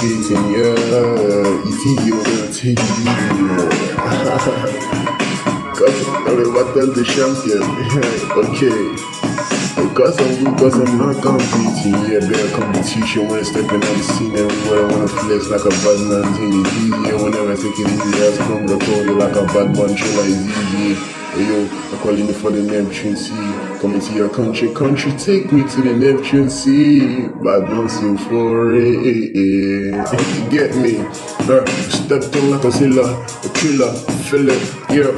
competing, yeah. It's easy, we're gonna take it easy. Cause I'm about to the champion. Okay. Cause I'm not competing, yeah, better competition when stepping on the scene everywhere. I wanna flex like a bad man, thing is easier whenever I take it easy. I come record it like a bad man, trailer is easy. Hey yo, AQUALiNi for the Neptune sea. Coming to your country, take me to the Neptune sea. Bad man so for it, get me. Stepped on like a sailor, a killer, feel it, yeah.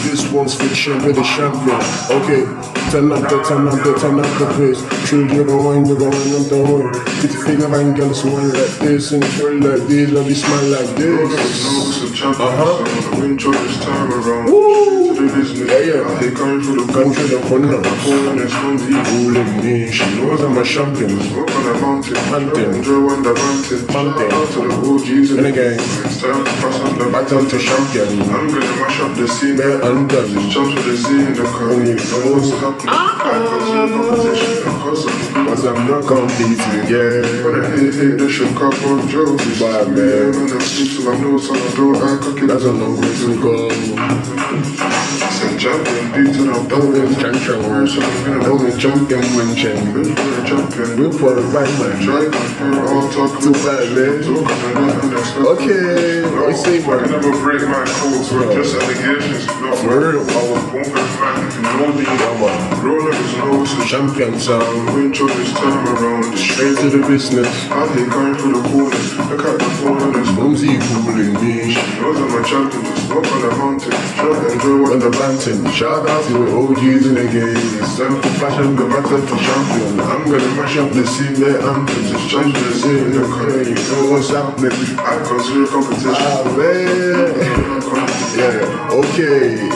This one's fiction with the champion. Okay, turn up the pace. Chill, you're going up the horn. Get the figure and girl swing like this and twirl like this. Love you smile like this. Win this time around. Woo! To the business. Yeah. They coming through the country, the corner. AQUALiNi. She knows I'm a champion. Smoke on the mountain. Enjoy when the mountain. Mountain. Out to the OGs in the game. It's time to pass on the Battle to champion. I'm gonna mash up the scene. They're undone. Champz with the scene in the car. What's happening? Cause I'm not competing, yeah. When I hit the shit cup on jokes. Bad man. When I speak to my nose, so I don't act cocky. That's a long way to go. Say champion, beat to the Don't champion, win champion. Look for the right man. Too bad, man. Okay, I say, I man. never break my codes, we're just allegations. No, For real. I was born for the fact if you know me. Roller is no Champion sound. win this time around. Straight to the business. I hate going through the corners. Look at the phone on this. Bumsy AQUALiNi. Those are my champions. Smoke on the mountain. Try to enjoy On what the banting. Shout out to the OGs in the game. It's time to fashion the battle for champion. I'm gonna mash up the scene there. I'm just trying to say, okay, you know what's happening. I consider competition. Ah, man. Yeah, okay.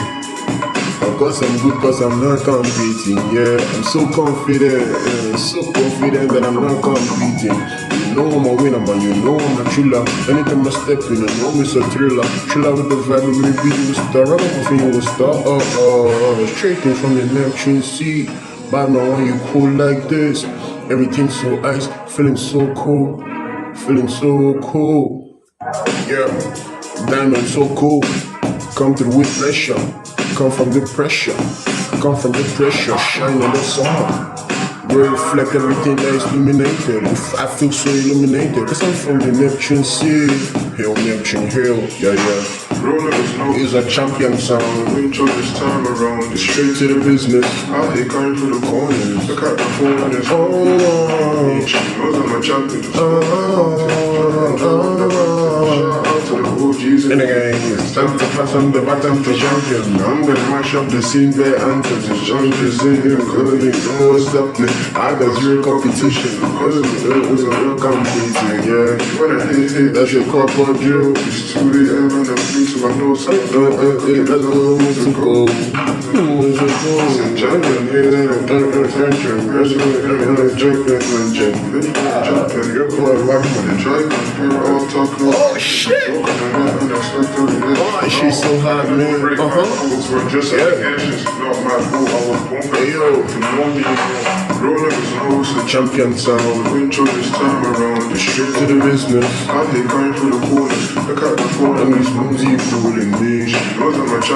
Of course I'm good cause I'm not competing, yeah. I'm so confident that I'm not competing. You know I'm a winner, man, you know I'm a thriller. Anytime I step in, you know it's a thriller. Thriller with the vibe, with the beat, with star. I'm a thing with star. Straight in from the Neptune sea. Bad man, when you cool like this, everything's so ice, feeling so cool. Yeah, diamond so cool. Come through with pressure. Come from the pressure. Shine on the sun. Reflect everything that is illuminated. I feel so illuminated. Cause I'm from the Neptune sea. Hail Neptune, hail. Yeah. Roller is no It's a champion sound. win this time around. It's Straight to the business. I hate going through the corners. Look at the phone on this. Those are my champions. In the game, it's time to pass on the bottom to champion. I'm gonna mash up the scene there and to the champions in here. Good, you know what's happening. I got zero competition. It's a real competition, yeah. That's your corporate drill. It's 2 a.m. and I'm free to my nose. That's a long way to go. Oh shit! Oh, she's so hot, man. Hey yo, champion sound. Win this time around. Straight to the business. I hate going through the corners. Look at the phone. And these moves AQUALiNi. Those are my champions.